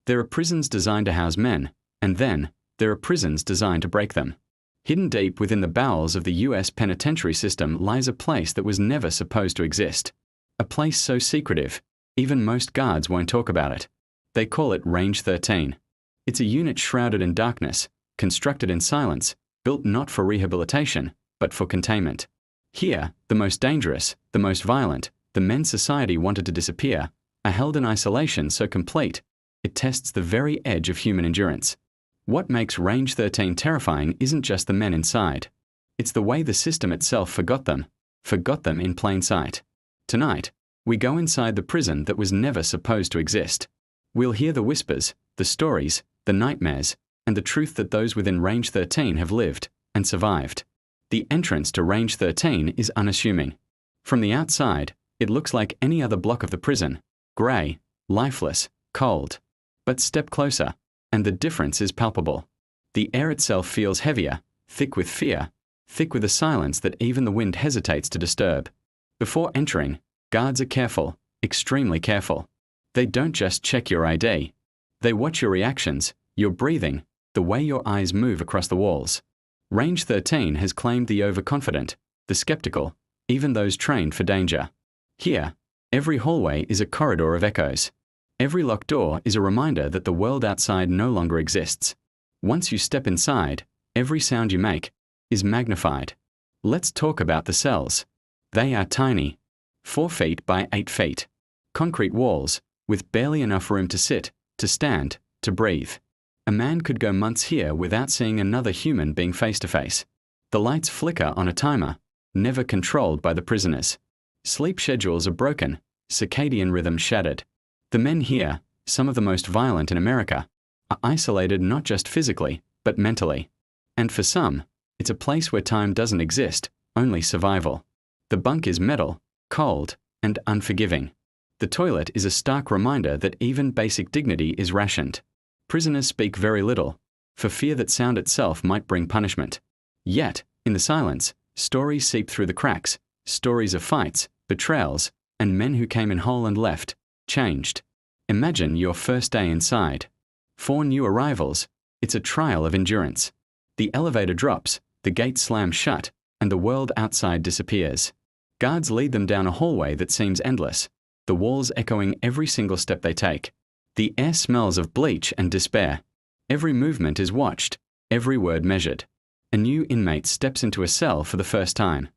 There are prisons designed to house men, and then there are prisons designed to break them. Hidden deep within the bowels of the US penitentiary system lies a place that was never supposed to exist. A place so secretive, even most guards won't talk about it. They call it Range 13. It's a unit shrouded in darkness, constructed in silence, built not for rehabilitation, but for containment. Here, the most dangerous, the most violent, the men society wanted to disappear, are held in isolation so complete, it tests the very edge of human endurance. What makes Range 13 terrifying isn't just the men inside. It's the way the system itself forgot them in plain sight. Tonight, we go inside the prison that was never supposed to exist. We'll hear the whispers, the stories, the nightmares, and the truth that those within Range 13 have lived and survived. The entrance to Range 13 is unassuming. From the outside, it looks like any other block of the prison, grey, lifeless, cold. But step closer, and the difference is palpable. The air itself feels heavier, thick with fear, thick with a silence that even the wind hesitates to disturb. Before entering, guards are careful, extremely careful. They don't just check your ID. They watch your reactions, your breathing, the way your eyes move across the walls. Range 13 has claimed the overconfident, the skeptical, even those trained for danger. Here, every hallway is a corridor of echoes. Every locked door is a reminder that the world outside no longer exists. Once you step inside, every sound you make is magnified. Let's talk about the cells. They are tiny, 4 feet by 8 feet. Concrete walls, with barely enough room to sit, to stand, to breathe. A man could go months here without seeing another human being face to face. The lights flicker on a timer, never controlled by the prisoners. Sleep schedules are broken, circadian rhythm shattered. The men here, some of the most violent in America, are isolated not just physically, but mentally. And for some, it's a place where time doesn't exist, only survival. The bunk is metal, cold, and unforgiving. The toilet is a stark reminder that even basic dignity is rationed. Prisoners speak very little, for fear that sound itself might bring punishment. Yet, in the silence, stories seep through the cracks, stories of fights, betrayals, and men who came in whole and left, changed. Imagine your first day inside. 4 new arrivals. It's a trial of endurance. The elevator drops, the gate slams shut, and the world outside disappears. Guards lead them down a hallway that seems endless, the walls echoing every single step they take. The air smells of bleach and despair. Every movement is watched, every word measured. A new inmate steps into a cell for the first time.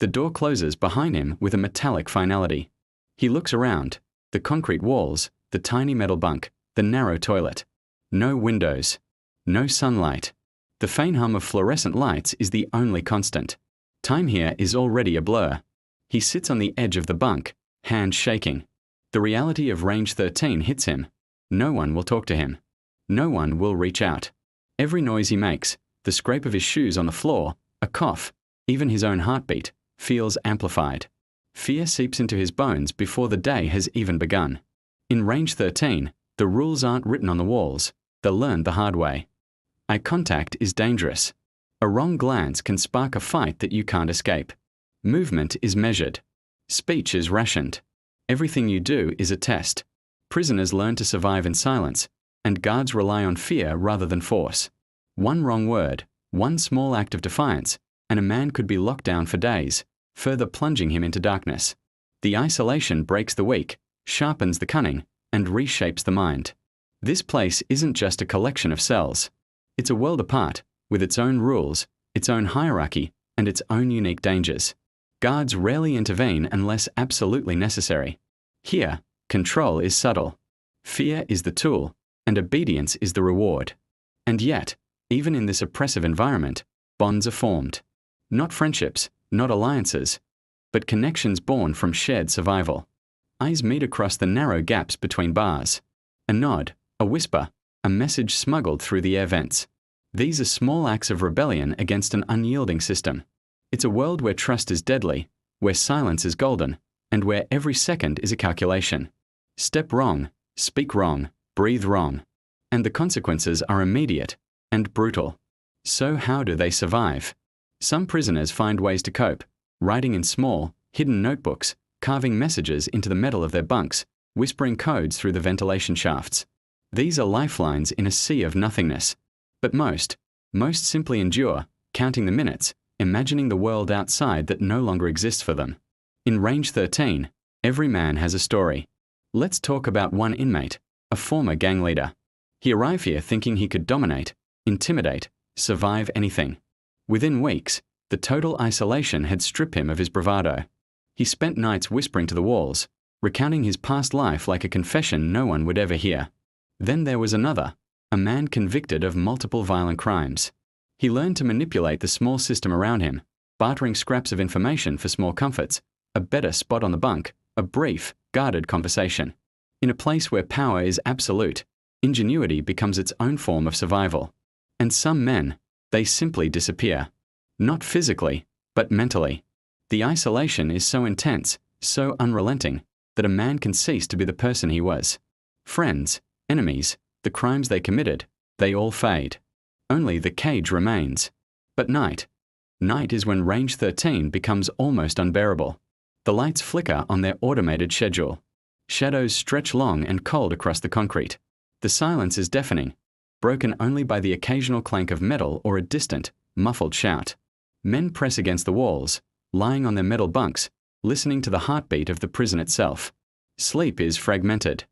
The door closes behind him with a metallic finality. He looks around. The concrete walls, the tiny metal bunk, the narrow toilet. No windows. No sunlight. The faint hum of fluorescent lights is the only constant. Time here is already a blur. He sits on the edge of the bunk, hands shaking. The reality of Range 13 hits him. No one will talk to him. No one will reach out. Every noise he makes, the scrape of his shoes on the floor, a cough, even his own heartbeat, feels amplified. Fear seeps into his bones before the day has even begun. In Range 13, the rules aren't written on the walls, they're learned the hard way. Eye contact is dangerous. A wrong glance can spark a fight that you can't escape. Movement is measured. Speech is rationed. Everything you do is a test. Prisoners learn to survive in silence, and guards rely on fear rather than force. One wrong word, one small act of defiance, and a man could be locked down for days, further plunging him into darkness. The isolation breaks the weak, sharpens the cunning, and reshapes the mind. This place isn't just a collection of cells. It's a world apart, with its own rules, its own hierarchy, and its own unique dangers. Guards rarely intervene unless absolutely necessary. Here, control is subtle. Fear is the tool, and obedience is the reward. And yet, even in this oppressive environment, bonds are formed. Not friendships, not alliances, but connections born from shared survival. Eyes meet across the narrow gaps between bars. A nod, a whisper, a message smuggled through the air vents. These are small acts of rebellion against an unyielding system. It's a world where trust is deadly, where silence is golden, and where every second is a calculation. Step wrong, speak wrong, breathe wrong, and the consequences are immediate and brutal. So how do they survive? Some prisoners find ways to cope, writing in small, hidden notebooks, carving messages into the metal of their bunks, whispering codes through the ventilation shafts. These are lifelines in a sea of nothingness. But most simply endure, counting the minutes, imagining the world outside that no longer exists for them. In Range 13, every man has a story. Let's talk about one inmate, a former gang leader. He arrived here thinking he could dominate, intimidate, survive anything. Within weeks, the total isolation had stripped him of his bravado. He spent nights whispering to the walls, recounting his past life like a confession no one would ever hear. Then there was another, a man convicted of multiple violent crimes. He learned to manipulate the small system around him, bartering scraps of information for small comforts, a better spot on the bunk, a brief, guarded conversation. In a place where power is absolute, ingenuity becomes its own form of survival. And some men, they simply disappear. Not physically, but mentally. The isolation is so intense, so unrelenting, that a man can cease to be the person he was. Friends, enemies, the crimes they committed, they all fade. Only the cage remains. But night is when Range 13 becomes almost unbearable. The lights flicker on their automated schedule. Shadows stretch long and cold across the concrete. The silence is deafening, broken only by the occasional clank of metal or a distant, muffled shout. Men press against the walls, lying on their metal bunks, listening to the heartbeat of the prison itself. Sleep is fragmented.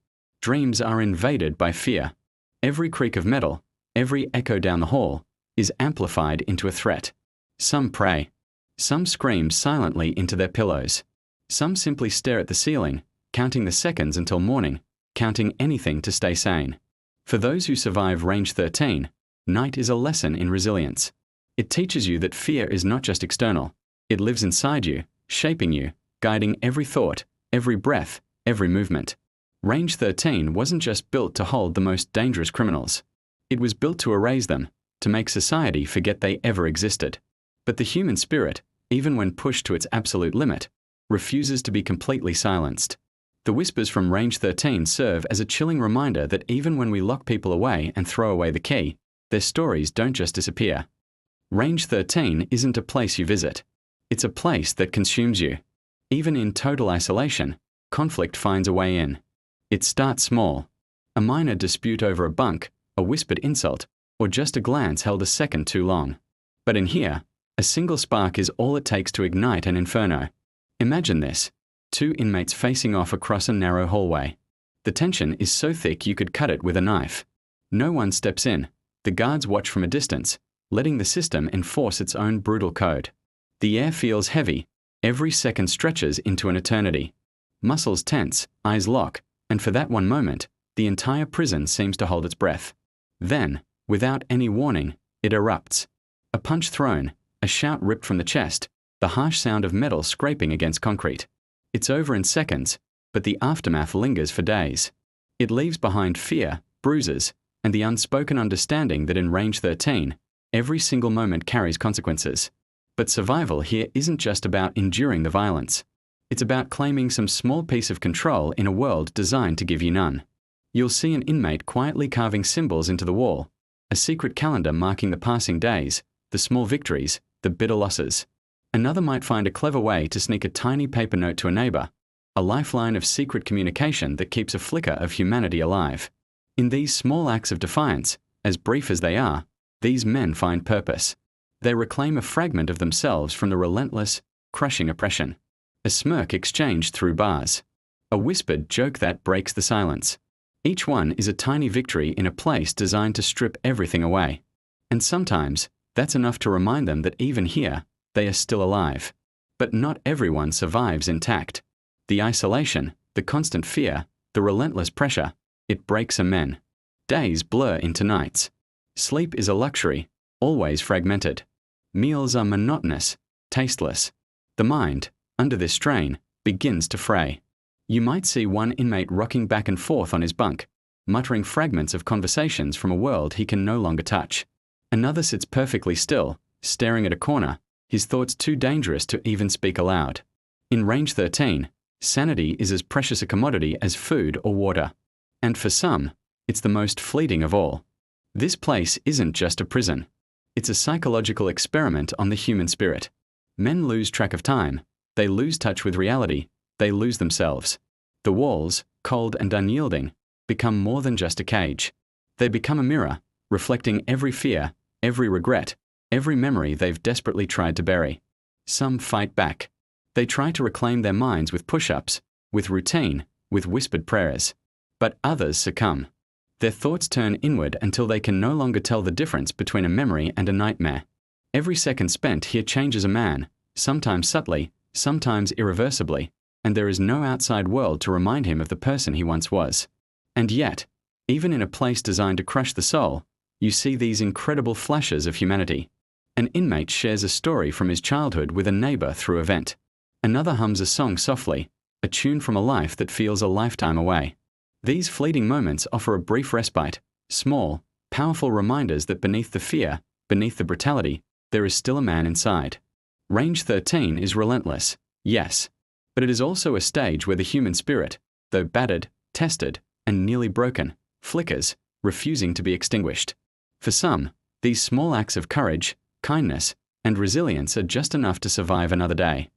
Dreams are invaded by fear. Every creak of metal, every echo down the hall, is amplified into a threat. Some pray. Some scream silently into their pillows. Some simply stare at the ceiling, counting the seconds until morning, counting anything to stay sane. For those who survive Range 13, night is a lesson in resilience. It teaches you that fear is not just external. It lives inside you, shaping you, guiding every thought, every breath, every movement. Range 13 wasn't just built to hold the most dangerous criminals. It was built to erase them, to make society forget they ever existed. But the human spirit, even when pushed to its absolute limit, refuses to be completely silenced. The whispers from Range 13 serve as a chilling reminder that even when we lock people away and throw away the key, their stories don't just disappear. Range 13 isn't a place you visit. It's a place that consumes you. Even in total isolation, conflict finds a way in. It starts small. A minor dispute over a bunk, a whispered insult, or just a glance held a second too long. But in here, a single spark is all it takes to ignite an inferno. Imagine this. 2 inmates facing off across a narrow hallway. The tension is so thick you could cut it with a knife. No one steps in. The guards watch from a distance, letting the system enforce its own brutal code. The air feels heavy. Every second stretches into an eternity. Muscles tense, eyes lock, and for that one moment, the entire prison seems to hold its breath. Then, without any warning, it erupts. A punch thrown, a shout ripped from the chest, the harsh sound of metal scraping against concrete. It's over in seconds, but the aftermath lingers for days. It leaves behind fear, bruises, and the unspoken understanding that in Range 13, every single moment carries consequences. But survival here isn't just about enduring the violence. It's about claiming some small piece of control in a world designed to give you none. You'll see an inmate quietly carving symbols into the wall, a secret calendar marking the passing days, the small victories, the bitter losses. Another might find a clever way to sneak a tiny paper note to a neighbor, a lifeline of secret communication that keeps a flicker of humanity alive. In these small acts of defiance, as brief as they are, these men find purpose. They reclaim a fragment of themselves from the relentless, crushing oppression. A smirk exchanged through bars. A whispered joke that breaks the silence. Each one is a tiny victory in a place designed to strip everything away. And sometimes, that's enough to remind them that even here, they are still alive. But not everyone survives intact. The isolation, the constant fear, the relentless pressure, it breaks a men. Days blur into nights. Sleep is a luxury, always fragmented. Meals are monotonous, tasteless. The mind, under this strain, begins to fray. You might see one inmate rocking back and forth on his bunk, muttering fragments of conversations from a world he can no longer touch. Another sits perfectly still, staring at a corner, his thoughts too dangerous to even speak aloud. In Range 13, sanity is as precious a commodity as food or water. And for some, it's the most fleeting of all. This place isn't just a prison. It's a psychological experiment on the human spirit. Men lose track of time. They lose touch with reality. They lose themselves. The walls, cold and unyielding, become more than just a cage. They become a mirror, reflecting every fear, every regret, every memory they've desperately tried to bury. Some fight back. They try to reclaim their minds with push-ups, with routine, with whispered prayers. But others succumb. Their thoughts turn inward until they can no longer tell the difference between a memory and a nightmare. Every second spent here changes a man, sometimes subtly, sometimes irreversibly, and there is no outside world to remind him of the person he once was. And yet, even in a place designed to crush the soul, you see these incredible flashes of humanity. An inmate shares a story from his childhood with a neighbor through a vent. Another hums a song softly, a tune from a life that feels a lifetime away. These fleeting moments offer a brief respite, small, powerful reminders that beneath the fear, beneath the brutality, there is still a man inside. Range 13 is relentless, yes, but it is also a stage where the human spirit, though battered, tested, and nearly broken, flickers, refusing to be extinguished. For some, these small acts of courage, kindness, and resilience are just enough to survive another day.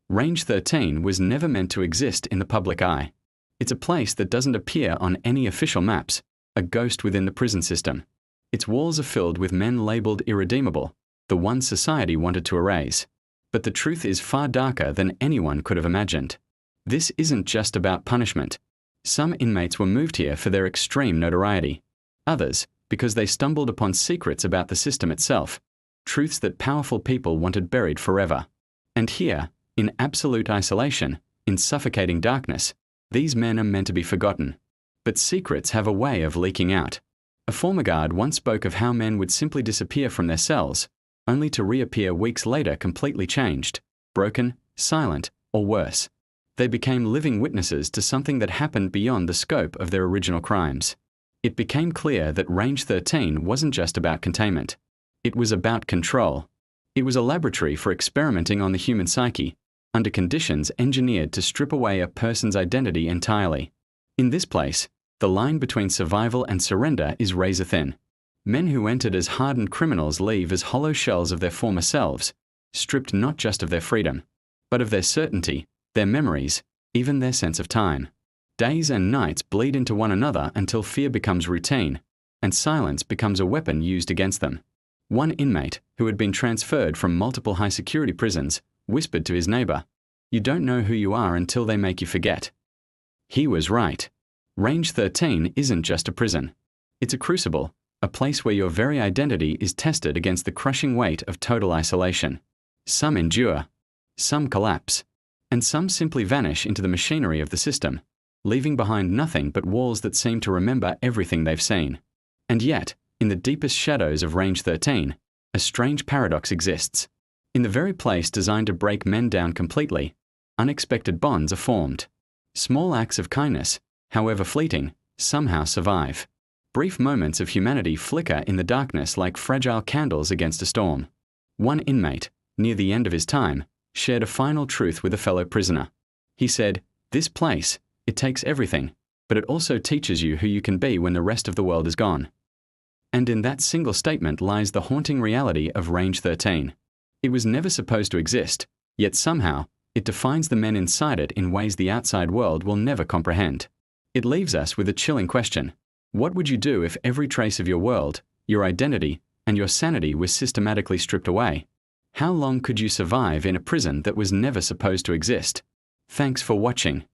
Range 13 was never meant to exist in the public eye. It's a place that doesn't appear on any official maps, a ghost within the prison system. Its walls are filled with men labeled irredeemable, the ones society wanted to erase. But the truth is far darker than anyone could have imagined. This isn't just about punishment. Some inmates were moved here for their extreme notoriety. Others, because they stumbled upon secrets about the system itself, truths that powerful people wanted buried forever. And here, in absolute isolation, in suffocating darkness, these men are meant to be forgotten. But secrets have a way of leaking out. A former guard once spoke of how men would simply disappear from their cells, only to reappear weeks later completely changed, broken, silent, or worse. They became living witnesses to something that happened beyond the scope of their original crimes. It became clear that Range 13 wasn't just about containment. It was about control. It was a laboratory for experimenting on the human psyche, under conditions engineered to strip away a person's identity entirely. In this place, the line between survival and surrender is razor thin. Men who entered as hardened criminals leave as hollow shells of their former selves, stripped not just of their freedom, but of their certainty, their memories, even their sense of time. Days and nights bleed into one another until fear becomes routine, and silence becomes a weapon used against them. One inmate, who had been transferred from multiple high-security prisons, whispered to his neighbor, "You don't know who you are until they make you forget." He was right. Range 13 isn't just a prison. It's a crucible, a place where your very identity is tested against the crushing weight of total isolation. Some endure, some collapse, and some simply vanish into the machinery of the system, leaving behind nothing but walls that seem to remember everything they've seen. And yet, in the deepest shadows of Range 13, a strange paradox exists. In the very place designed to break men down completely, unexpected bonds are formed. Small acts of kindness, however fleeting, somehow survive. Brief moments of humanity flicker in the darkness like fragile candles against a storm. One inmate, near the end of his time, shared a final truth with a fellow prisoner. He said, "This place, it takes everything, but it also teaches you who you can be when the rest of the world is gone." And in that single statement lies the haunting reality of Range 13. It was never supposed to exist, yet somehow, it defines the men inside it in ways the outside world will never comprehend. It leaves us with a chilling question. What would you do if every trace of your world, your identity, and your sanity was systematically stripped away? How long could you survive in a prison that was never supposed to exist? Thanks for watching.